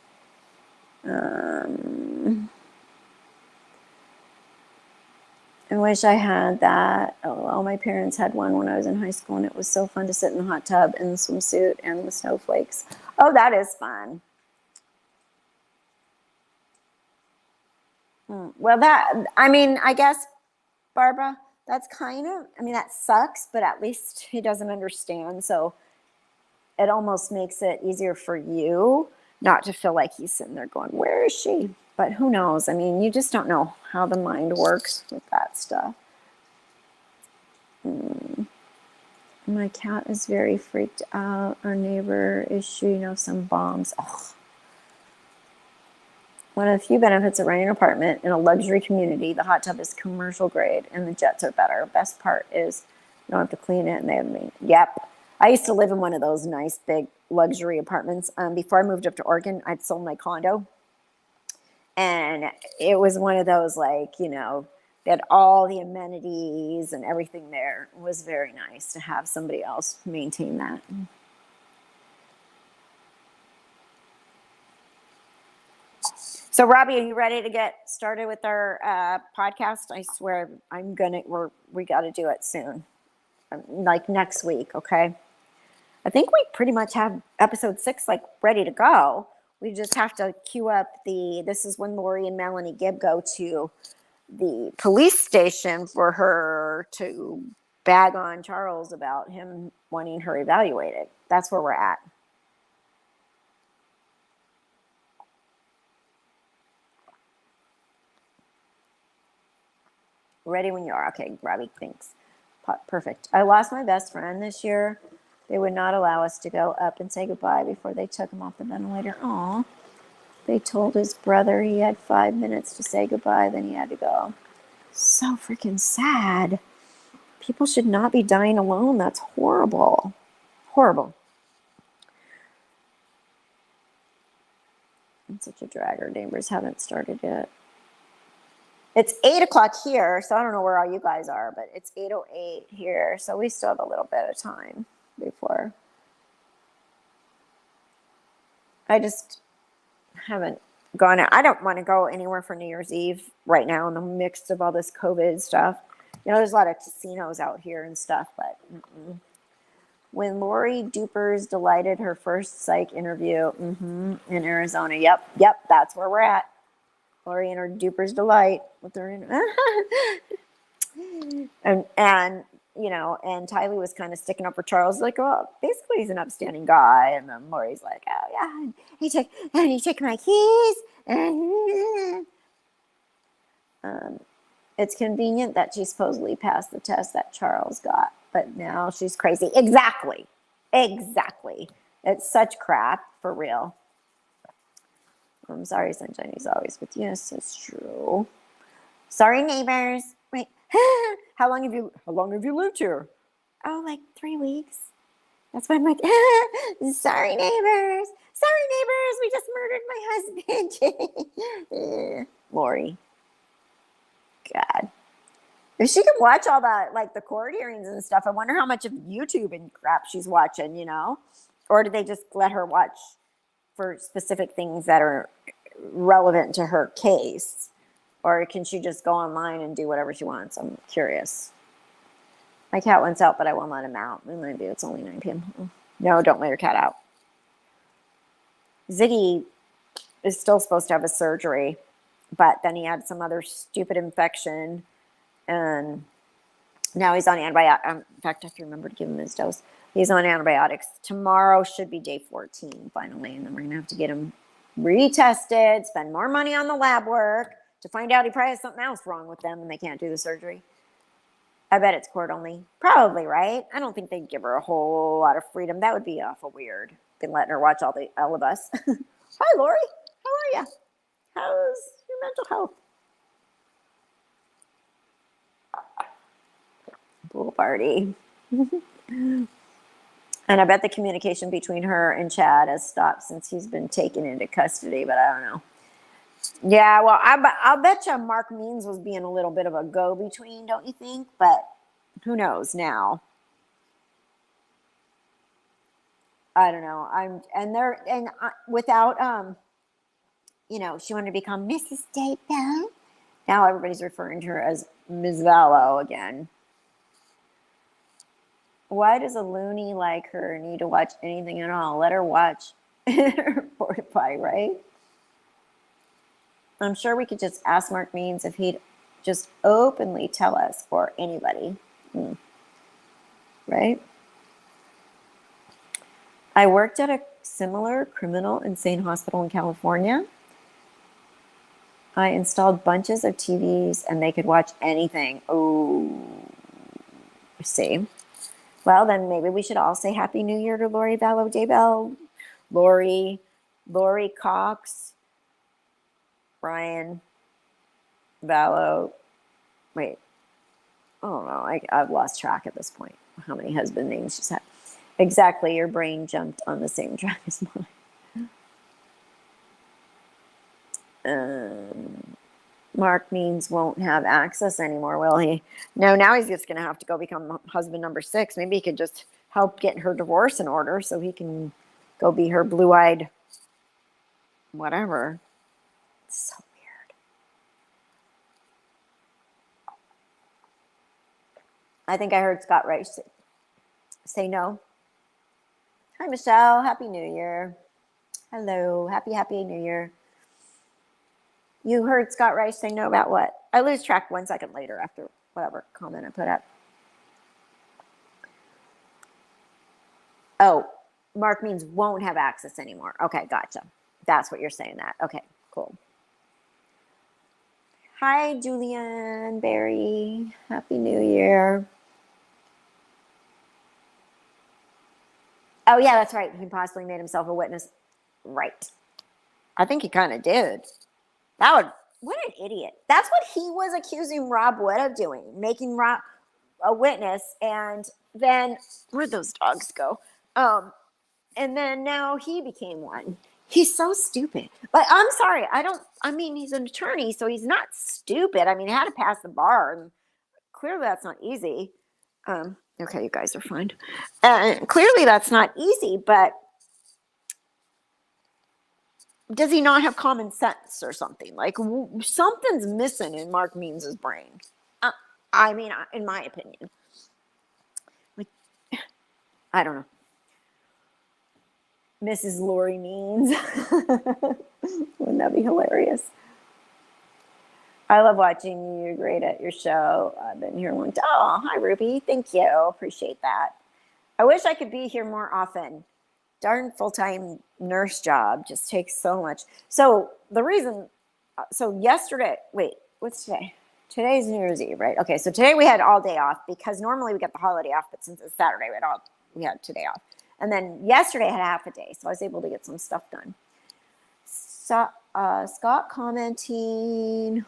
I wish I had that. Oh, all my parents had one when I was in high school, and it was so fun to sit in the hot tub in the swimsuit and the snowflakes. Oh, that is fun. Well, I guess, Barbara, that's that sucks, but at least he doesn't understand. So it almost makes it easier for you not to feel like he's sitting there going, where is she? But who knows? I mean, you just don't know how the mind works with that stuff. My cat is very freaked out. Our neighbor is shooting off some bombs. Oh. One of the few benefits of renting an apartment in a luxury community, the hot tub is commercial grade and the jets are better. Best part is you don't have to clean it and they have me. Yep. I used to live in one of those nice big luxury apartments. Before I moved up to Oregon, I'd sold my condo. And it was one of those, they had all the amenities and everything there. It was very nice to have somebody else maintain that. So, Robbie, are you ready to get started with our podcast? I swear we got to do it soon, like next week, okay? I think we pretty much have episode 6 ready to go. We just have to queue up this is when Lori and Melanie Gibb go to the police station for her to bag on Charles about him wanting her evaluated. That's where we're at. Ready when you are. Okay, Robbie, thanks. Perfect. I lost my best friend this year. They would not allow us to go up and say goodbye before they took him off the ventilator. Aw. They told his brother he had 5 minutes to say goodbye, then he had to go. So freaking sad. People should not be dying alone. That's horrible. Horrible. I'm such a drag. Our neighbors haven't started yet. It's 8 o'clock here, so I don't know where all you guys are, but it's 8:08 here, so we still have a little bit of time before. I just haven't gone out. I don't want to go anywhere for New Year's Eve right now in the mix of all this COVID stuff. There's a lot of casinos out here and stuff, but when Lori Dupers delighted her first psych interview in Arizona. Yep, that's where we're at. Lori and her Dupers delight with her and Tylee was kind of sticking up for Charles, like, well, basically he's an upstanding guy, and then Lori's like, oh yeah, he took my keys. It's convenient that she supposedly passed the test that Charles got, but now she's crazy. Exactly. It's such crap, for real. I'm sorry, Sunshine is always with you. Yes, it's true. Sorry, neighbors. Wait, how long have you lived here? Oh, like 3 weeks. That's why I'm like, sorry, neighbors. We just murdered my husband. Lori. God. If she could watch all that, the court hearings and stuff, I wonder how much of YouTube and crap she's watching, Or do they just let her watch for specific things that are relevant to her case? Or can she just go online and do whatever she wants? I'm curious. My cat wants out, but I won't let him out. Maybe it's only 9 p.m. No, don't let your cat out. Ziggy is still supposed to have a surgery, but then he had some other stupid infection, and now he's on antibiotics. In fact, I have to remember to give him his dose. He's on antibiotics. Tomorrow should be day 14, finally, and then we're going to have to get him retested, spend more money on the lab work to find out he probably has something else wrong with them and they can't do the surgery. I bet it's court only. Probably, right? I don't think they'd give her a whole lot of freedom. That would be awful weird. Been letting her watch all of us. Hi, Lori. How are you? How's your mental health? Pool party. And I bet the communication between her and Chad has stopped since he's been taken into custody, but I don't know. Yeah, well, I'll bet you Mark Means was being a little bit of a go-between, don't you think? But who knows now? I don't know. Without she wanted to become Mrs. Daybell. Now everybody's referring to her as Ms. Vallow again. Why does a loony like her need to watch anything at all? Let her watch Fortify, right? I'm sure we could just ask Mark Means if he'd just openly tell us, or anybody. Right? I worked at a similar criminal insane hospital in California. I installed bunches of TVs and they could watch anything. Oh, see. Well, then maybe we should all say Happy New Year to Lori Vallow Daybell, Lori Cox, Brian Vallow. Wait. Oh no, I've lost track at this point. How many husband names she's had? Exactly, your brain jumped on the same track as mine. Mark Means won't have access anymore, will he? No, now he's just going to have to go become husband number 6. Maybe he could just help get her divorce in order so he can go be her blue-eyed whatever. It's so weird. I think I heard Scott Reich say no. Hi, Michelle. Happy New Year. Hello. Happy New Year. You heard Scott Reich say no about what? I lose track 1 second later after whatever comment I put up. Oh, Mark Means won't have access anymore. Okay, gotcha. That's what you're saying that. Okay, cool. Hi, Julian Barry. Happy New Year. Oh, yeah, that's right. He possibly made himself a witness. Right. I think he kind of did. What an idiot. That's what he was accusing Rob Wood of doing, making Rob a witness. And then, where'd those dogs go? And then now he became one. He's so stupid. But I'm sorry. He's an attorney, so he's not stupid. I mean, he had to pass the bar. And clearly that's not easy. Okay, you guys are fine. Clearly that's not easy, but does he not have common sense or something? Like something's missing in Mark Means' brain. In my opinion. Like, I don't know. Mrs. Lori Means. Wouldn't that be hilarious? I love watching you. You're great at your show. I've been here a long time. Oh, hi, Ruby. Thank you. Appreciate that. I wish I could be here more often. Darn full-time nurse job just takes so much. So yesterday, wait, what's today? Today's New Year's Eve, right? Okay, so today we had all day off because normally we get the holiday off, but since it's Saturday, we had today off. And then yesterday I had half a day, so I was able to get some stuff done. So, Scott commenting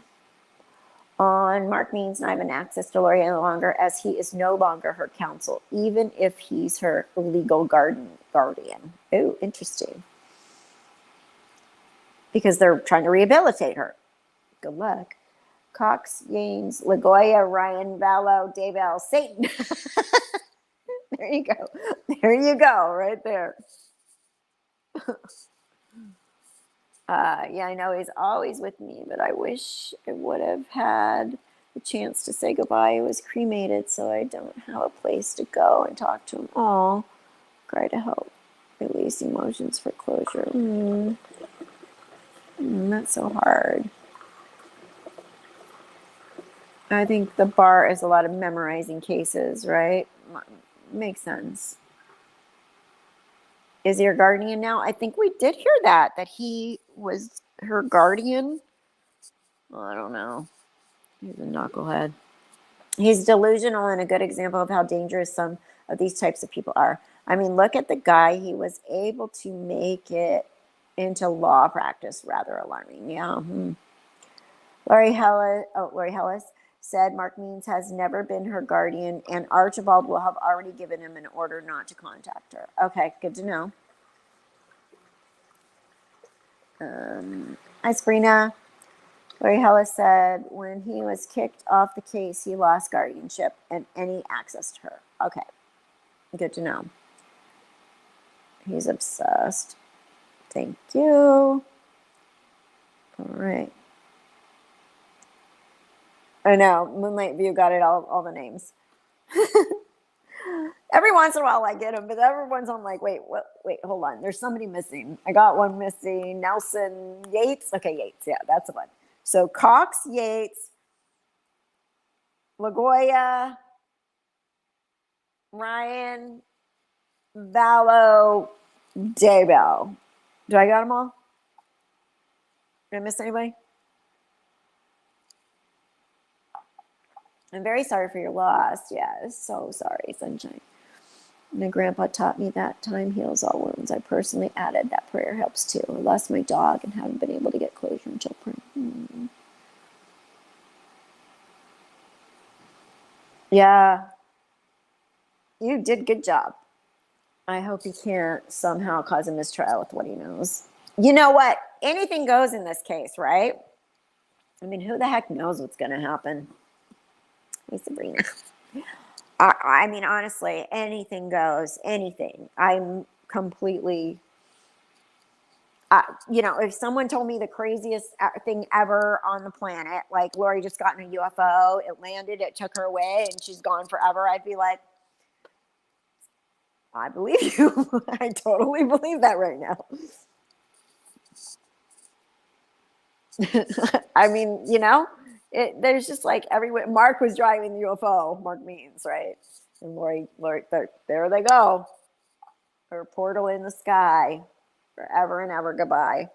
on Mark Means not having access to Lori any longer, as he is no longer her counsel, even if he's her legal guardian. Oh, interesting. Because they're trying to rehabilitate her. Good luck. Cox, Yanes, LaGoya, Ryan, Vallow, Daybell, Satan. There you go. There you go, right there. Yeah, I know he's always with me, but I wish I would have had the chance to say goodbye. He was cremated, so I don't have a place to go and talk to him. Oh, try to help release emotions for closure. That's so hard. I think the bar is a lot of memorizing cases, right? Makes sense. Is he her guardian now? I think we did hear that he was her guardian. Well, I don't know. He's a knucklehead. He's delusional and a good example of how dangerous some of these types of people are. I mean, look at the guy. He was able to make it into law practice. Rather alarming. Yeah. Lori Hellis. said Mark Means has never been her guardian, and Archibald will have already given him an order not to contact her. Okay, good to know. Hi, Sabrina. Larry Hellis said when he was kicked off the case, he lost guardianship and any access to her. Okay, good to know. He's obsessed. Thank you. All right. I know, Moonlight View got it all the names. Every once in a while I get them, but everyone's I'm like, wait, hold on. There's somebody missing. I got one missing. Nelson Yates. Okay, Yates. Yeah, that's the one. So Cox, Yates, LaGoya, Ryan, Vallow, Daybell. Do I got them all? Did I miss anybody? I'm very sorry for your loss. Yeah, so sorry, Sunshine. My grandpa taught me that time heals all wounds. I personally added that prayer helps too. I lost my dog and haven't been able to get closure until prayer. Yeah, you did good job. I hope he can't somehow cause a mistrial with what he knows. You know what? Anything goes in this case, right? I mean, who the heck knows what's going to happen? Hey, Sabrina. I mean, honestly, anything goes. Anything. I'm completely... if someone told me the craziest thing ever on the planet, like Lori just got in a UFO, it landed, it took her away, and she's gone forever, I'd be like, I believe you. I totally believe that right now. I mean, there's just like everywhere. Mark was driving the UFO, Mark Means, right? And Lori, there they go. Her portal in the sky. Forever and ever, goodbye.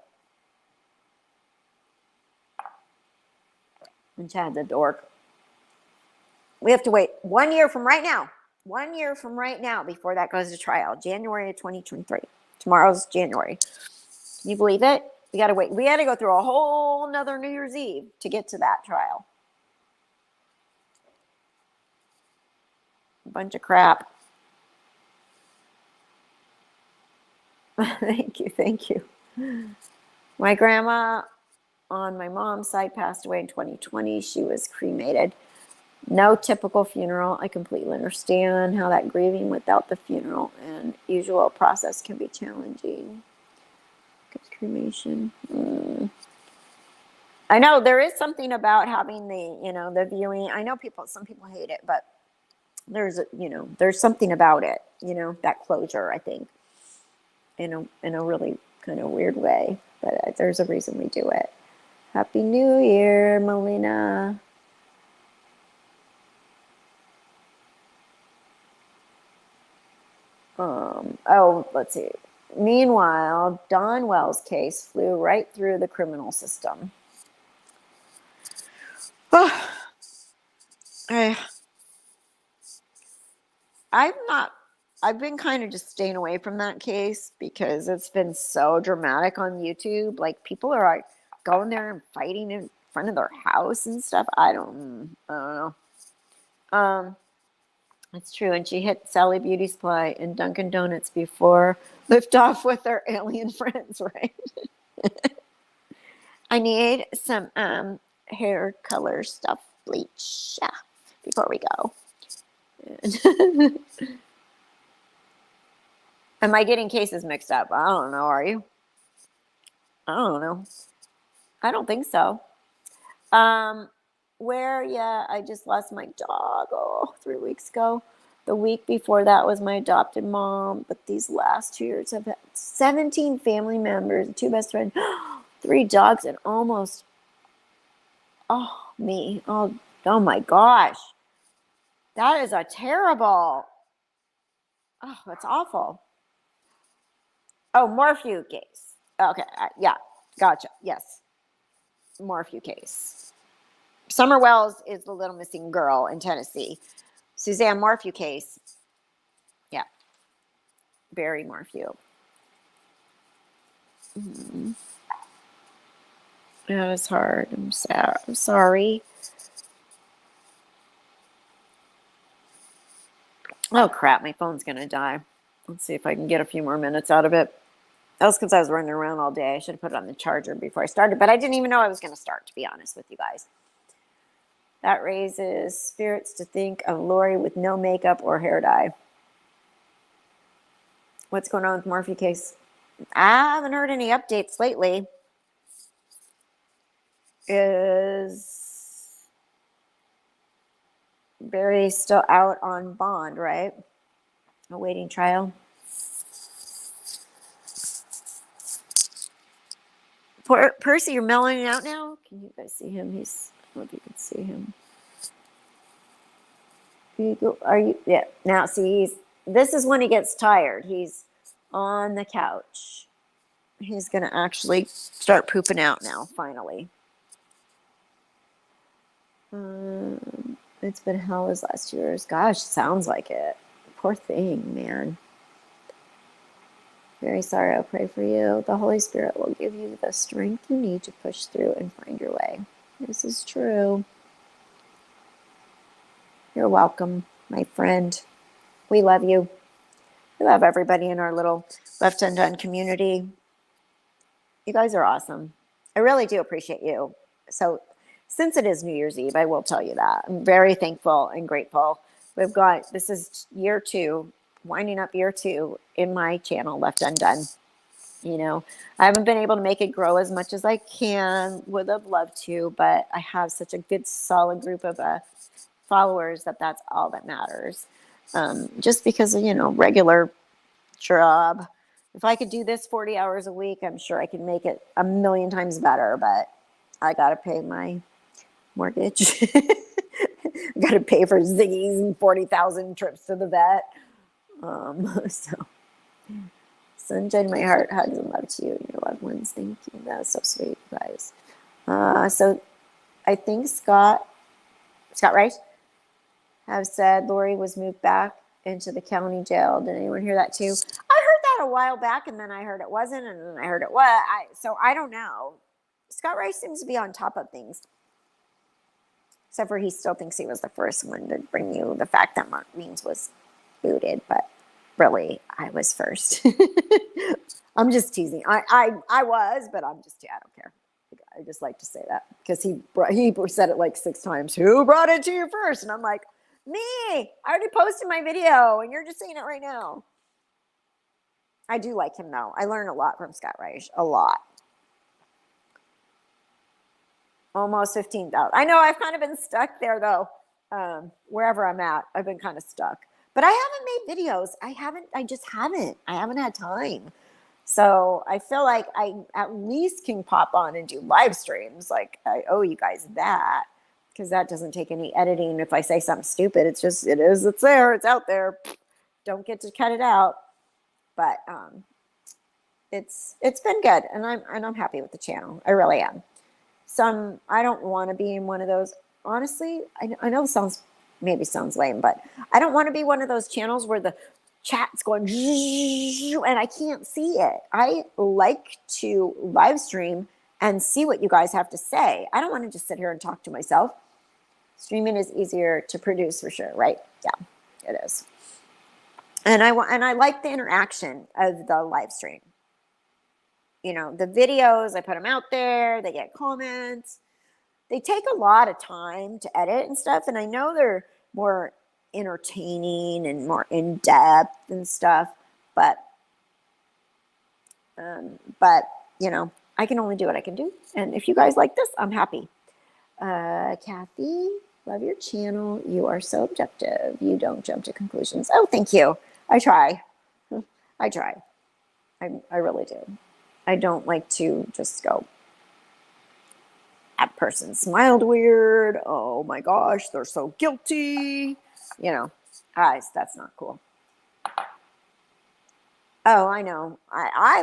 And Chad's a dork. We have to wait 1 year from right now. 1 year from right now before that goes to trial. January of 2023. Tomorrow's January. Can you believe it? We got to wait. We had to go through a whole nother New Year's Eve to get to that trial. A bunch of crap. Thank you. My grandma on my mom's side passed away in 2020. She was cremated. No typical funeral. I completely understand how that grieving without the funeral and usual process can be challenging. Cremation. I know there is something about having the viewing. I know some people hate it, but there's something about it, that closure, I think, in a really kind of weird way, but there's a reason we do it. Happy New Year, Melina. Let's see. Meanwhile, Don Wells' case flew right through the criminal system. I've been kind of just staying away from that case because it's been so dramatic on YouTube. Like, people are like going there and fighting in front of their house and stuff. I don't know. It's true. And she hit Sally Beauty Supply and Dunkin' Donuts before liftoff with her alien friends, right? I need some hair color stuff, bleach, before we go. Am I getting cases mixed up? I don't know. Are you? I don't know. I don't think so. I just lost my dog 3 weeks ago. The week before that was my adopted mom. But these last 2 years, I've had 17 family members, 2 best friends, 3 dogs, and almost, me. Oh my gosh. That is a terrible, that's awful. Oh, Morphew case. Okay, yeah, gotcha, yes. Morphew case. Summer Wells is the little missing girl in Tennessee. Suzanne Morphew case. Yeah. Barry Morphew. That is hard. I'm sad. I'm sorry. Oh, crap. My phone's going to die. Let's see if I can get a few more minutes out of it. That was because I was running around all day. I should have put it on the charger before I started, but I didn't even know I was going to start, to be honest with you guys. That raises spirits to think of Lori with no makeup or hair dye. What's going on with Morphe case? I haven't heard any updates lately. Is Barry still out on bond, right? Awaiting trial. Percy, you're mellowing out now? Can you guys see him? I don't know if you can see him. Are you? Yeah. Now, see, this is when he gets tired. He's on the couch. He's going to actually start pooping out now, finally. It's been hell as last year's. Gosh, sounds like it. Poor thing, man. Very sorry. I'll pray for you. The Holy Spirit will give you the strength you need to push through and find your way. This is true. You're welcome, my friend. We love you. We love everybody in our little Left Undone community. You guys are awesome. I really do appreciate you. So since it is New Year's Eve, I will tell you that. I'm very thankful and grateful. This is year 2, winding up year 2 in my channel, Left Undone. You know, I haven't been able to make it grow as much as I can. Would have loved to, but I have such a good, solid group of followers that's all that matters. Just because of, regular job. If I could do this 40 hours a week, I'm sure I could make it a million times better, but I got to pay my mortgage. I got to pay for Ziggy's and 40,000 trips to the vet. So sunshine in my heart, hugs and love to you and your loved ones. Thank you. That's so sweet, guys. So I think Scott Rice have said Lori was moved back into the county jail. Did anyone hear that too? I heard that a while back, and then I heard it wasn't, and then I heard it was. So I don't know. Scott Rice seems to be on top of things. Except for he still thinks he was the first one to bring you the fact that Mark Means was booted, but really, I was first. I'm just teasing. I was, but I don't care. I just like to say that because he said it like 6 times. Who brought it to you first? And I'm like, me. I already posted my video, and you're just saying it right now. I do like him though. I learned a lot from Scott Reich. A lot. Almost 15,000. I know I've kind of been stuck there though. Wherever I'm at, I've been kind of stuck. But I haven't made videos. I just haven't. I haven't had time. So I feel like I at least can pop on and do live streams. Like I owe you guys that because that doesn't take any editing. If I say something stupid, it's there, it's out there. Don't get to cut it out. But it's been good, and I'm happy with the channel. I really am. I don't want to be in one of those. Honestly, I know it maybe sounds lame, but I don't want to be one of those channels where the chat's going and I can't see it. I like to live stream and see what you guys have to say. I don't want to just sit here and talk to myself. Streaming is easier to produce for sure, right? Yeah, it is. And I like the interaction of the live stream. The videos, I put them out there, they get comments. They take a lot of time to edit and stuff, and I know they're more entertaining and more in-depth and stuff, but I can only do what I can do. And if you guys like this, I'm happy. Kathy, love your channel. You are so objective. You don't jump to conclusions. Oh, thank you. I try. I really do. I don't like to just go, that person smiled weird. Oh my gosh, they're so guilty. Guys, that's not cool. Oh, I know. I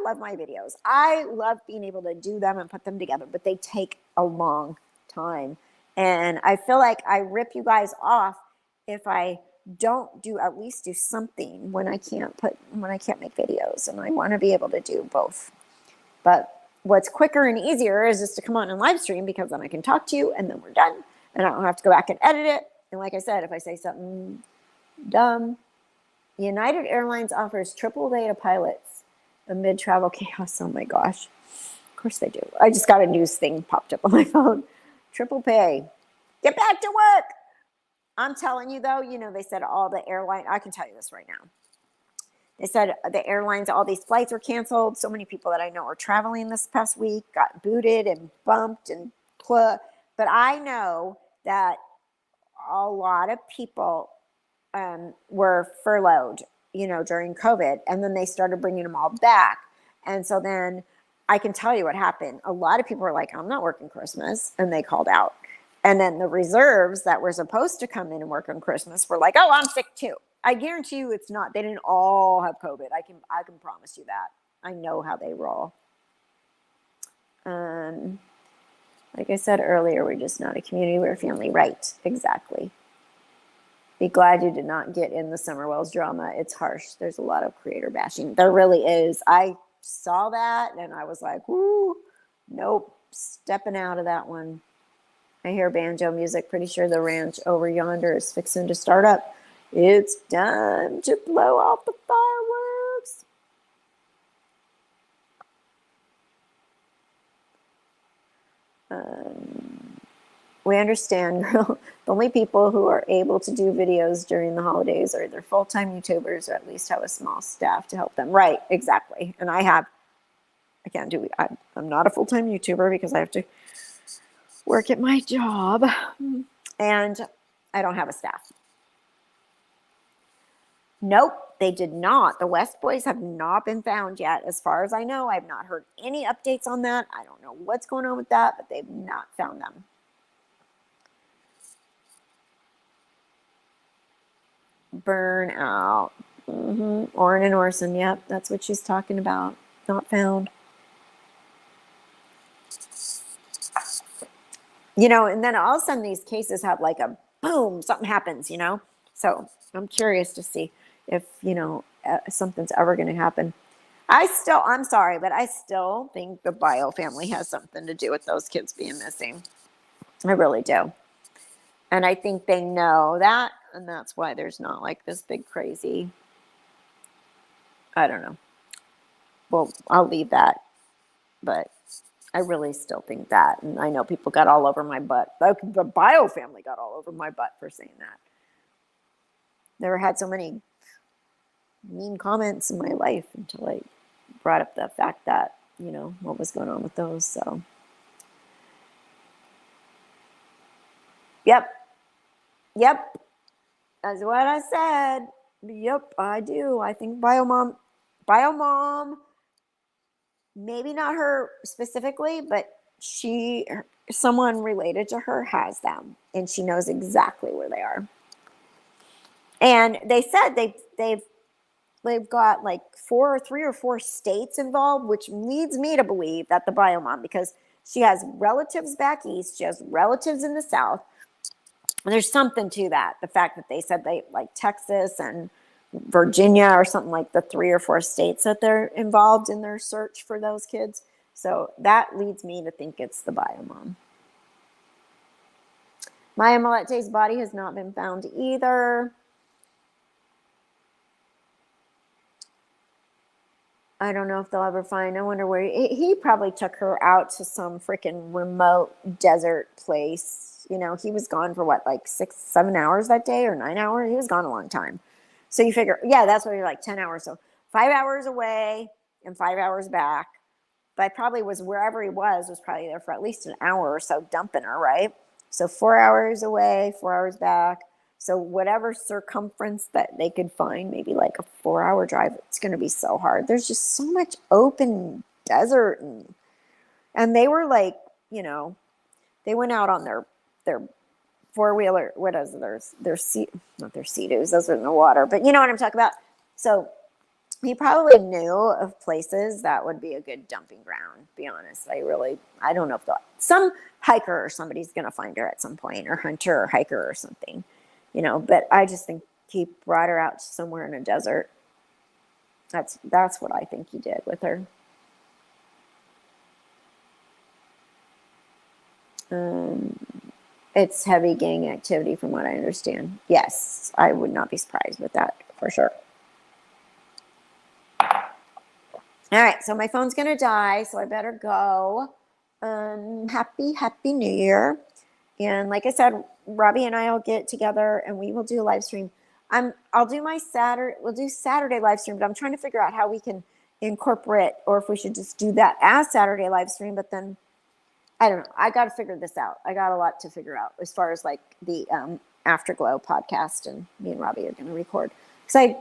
love my videos. I love being able to do them and put them together, but they take a long time. And I feel like I rip you guys off if I don't at least do something when I can't make videos, and I want to be able to do both. But what's quicker and easier is just to come on and live stream, because then I can talk to you and then we're done and I don't have to go back and edit it. And like I said, if I say something Dumb. United Airlines offers triple pay to pilots amid travel chaos. Oh my gosh. Of course they do. I just got a news thing popped up on my phone. Triple pay. Get back to work. I'm telling you though, they said all the airline, I can tell you this right now. They said the airlines, all these flights were canceled. So many people that I know are traveling this past week got booted and bumped and but I know that a lot of people were furloughed, during COVID, and then they started bringing them all back. And so then I can tell you what happened. A lot of people were like, I'm not working Christmas, and they called out. And then the reserves that were supposed to come in and work on Christmas were like, oh, I'm sick too. I guarantee you it's not. They didn't all have COVID. I can promise you that. I know how they roll. Like I said earlier, we're just not a community, we're a family. Right, exactly. Be glad you did not get in the Summerwells drama. It's harsh. There's a lot of creator bashing. There really is. I saw that and I was like, whoo, nope, stepping out of that one. I hear banjo music. Pretty sure the ranch over yonder is fixing to start up. It's time to blow off the fireworks. We understand, girl. The only people who are able to do videos during the holidays are either full-time YouTubers or at least have a small staff to help them. Right, exactly. And I'm not a full-time YouTuber because I have to work at my job and I don't have a staff. Nope, they did not. The West Boys have not been found yet. As far as I know, I've not heard any updates on that. I don't know what's going on with that, but they've not found them. Burnout. Orrin and Orson. Yep, that's what she's talking about. Not found. And then all of a sudden these cases have like a boom, something happens, So I'm curious to see if, something's ever going to happen. I'm sorry, but I still think the Bio family has something to do with those kids being missing. I really do. And I think they know that, and that's why there's not like this big crazy, I don't know. Well, I'll leave that, but I really still think that. And I know people got all over my butt. The Bio family got all over my butt for saying that. Never had so many mean comments in my life until I brought up the fact that, what was going on with those. So, yep. That's what I said. Yep, I do. I think Biomom, maybe not her specifically, but someone related to her has them, and she knows exactly where they are. And they said they've got like 3 or 4 states involved, which leads me to believe that the Biomom, because she has relatives back east, she has relatives in the south. And there's something to that. The fact that they said they like Texas and Virginia or something, like the 3 or 4 states that they're involved in their search for those kids. So that leads me to think it's the Biomom. Maya Molette's body has not been found either. I don't know if they'll ever find. I wonder where he probably took her out to some freaking remote desert place. He was gone for what, like 6-7 hours that day, or 9 hours? He was gone a long time. So you figure, yeah, that's what you're like, 10 hours. So 5 hours away and 5 hours back. But probably was wherever he was probably there for at least an hour or so dumping her, right? So 4 hours away, 4 hours back. So whatever circumference that they could find, maybe like a 4-hour drive, it's going to be so hard. There's just so much open desert. And they were like, they went out on their four-wheeler, what is it? Not their Sea-Doos, those are in the water, but you know what I'm talking about. So he probably knew of places that would be a good dumping ground, to be honest. I don't know if some hiker or somebody's going to find her at some point, or hunter or hiker or something, but I just think he brought her out somewhere in a desert. That's what I think he did with her. It's heavy gang activity from what I understand. Yes, I would not be surprised with that for sure. All right, so my phone's gonna die, so I better go. Happy New Year. And like I said, Robbie and I will get together and we will do a live stream. I'll do my Saturday, we'll do Saturday live stream, but I'm trying to figure out how we can incorporate or if we should just do that as Saturday live stream, but then I don't know. I got to figure this out. I got a lot to figure out as far as like the Afterglow podcast, and me and Robbie are going to record because I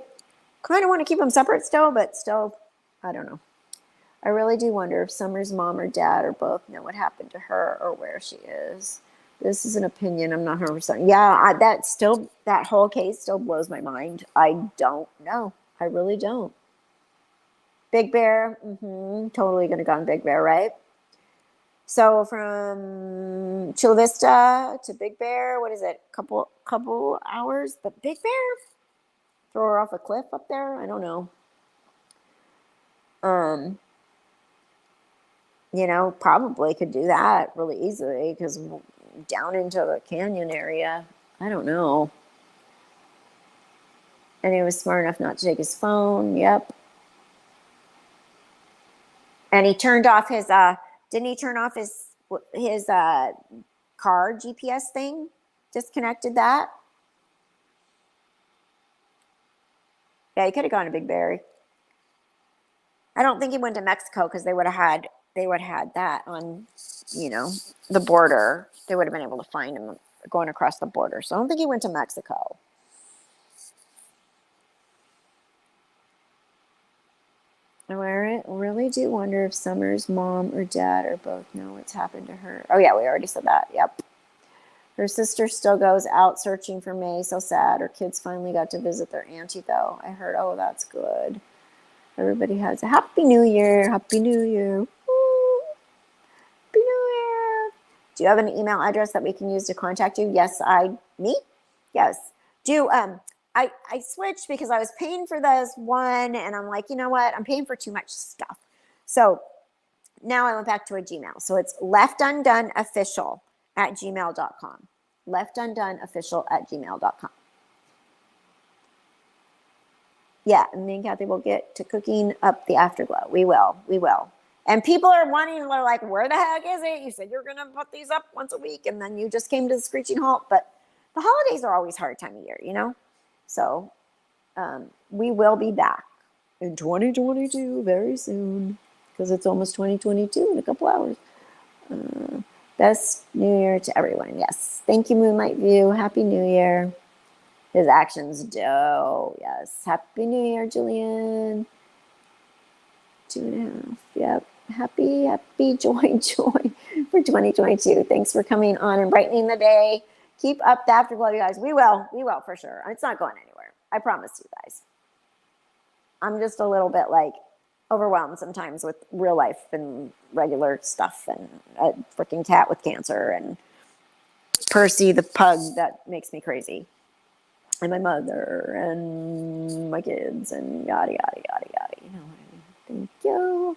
kind of want to keep them separate still, but still, I don't know. I really do wonder if Summer's mom or dad or both know what happened to her or where she is. This is an opinion. I'm not 100%. Yeah, that whole case still blows my mind. I don't know. I really don't. Big Bear, totally going to go on Big Bear, right? So from Chula Vista to Big Bear, what is it? Couple hours? But Big Bear? Throw her off a cliff up there? I don't know. Probably could do that really easily because down into the canyon area, I don't know. And he was smart enough not to take his phone. Yep. And he turned off his, didn't he turn off his car GPS thing? Disconnected that? Yeah, he could have gone to Big Bear. I don't think he went to Mexico because they would have had that on, the border. They would have been able to find him going across the border. So I don't think he went to Mexico. I really do wonder if Summer's mom or dad or both know what's happened to her. Oh, yeah, we already said that. Yep. Her sister still goes out searching for May. So sad. Her kids finally got to visit their auntie, though. I heard, oh, that's good. Everybody has a Happy New Year. Happy New Year. Woo. Happy New Year. Do you have an email address that we can use to contact you? Yes, me? Yes. I switched because I was paying for this one and I'm like, you know what? I'm paying for too much stuff. So now I went back to a Gmail. So it's leftundonofficial@gmail.com. leftundonofficial@gmail.com. Yeah, and me and Kathy will get to cooking up the Afterglow. We will. And people are they're like, where the heck is it? You said you're going to put these up once a week and then you just came to the screeching halt. But the holidays are always a hard time of year, So we will be back in 2022 very soon because it's almost 2022 in a couple hours. Best New Year to everyone. Yes. Thank you, Moonlight View. Happy New Year. His actions do. Yes. Happy New Year, Julian. 2.5. Yep. Happy joy for 2022. Thanks for coming on and brightening the day. Keep up the Afterglow, you guys. We will for sure. It's not going anywhere. I promise you guys. I'm just a little bit overwhelmed sometimes with real life and regular stuff and a freaking cat with cancer and Percy the pug that makes me crazy. And my mother and my kids and yada, yada, yada, yada. You know what I mean? Thank you.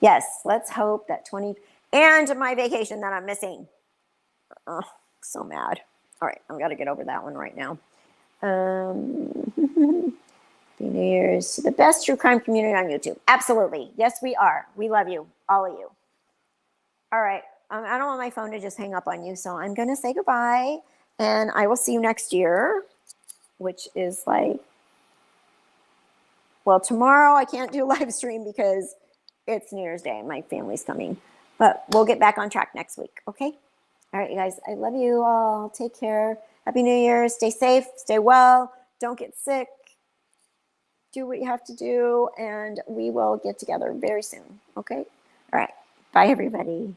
Yes, let's hope that and my vacation that I'm missing. Oh, so mad. All right, I've got to get over that one right now. Happy New Year's to the best true crime community on YouTube. Absolutely. Yes, we are. We love you, all of you. All right. I don't want my phone to just hang up on you, so I'm going to say goodbye. And I will see you next year, which is tomorrow I can't do a live stream because it's New Year's Day and my family's coming. But we'll get back on track next week, okay? All right, you guys, I love you all. Take care. Happy New Year. Stay safe. Stay well. Don't get sick. Do what you have to do, and we will get together very soon, okay? All right. Bye, everybody.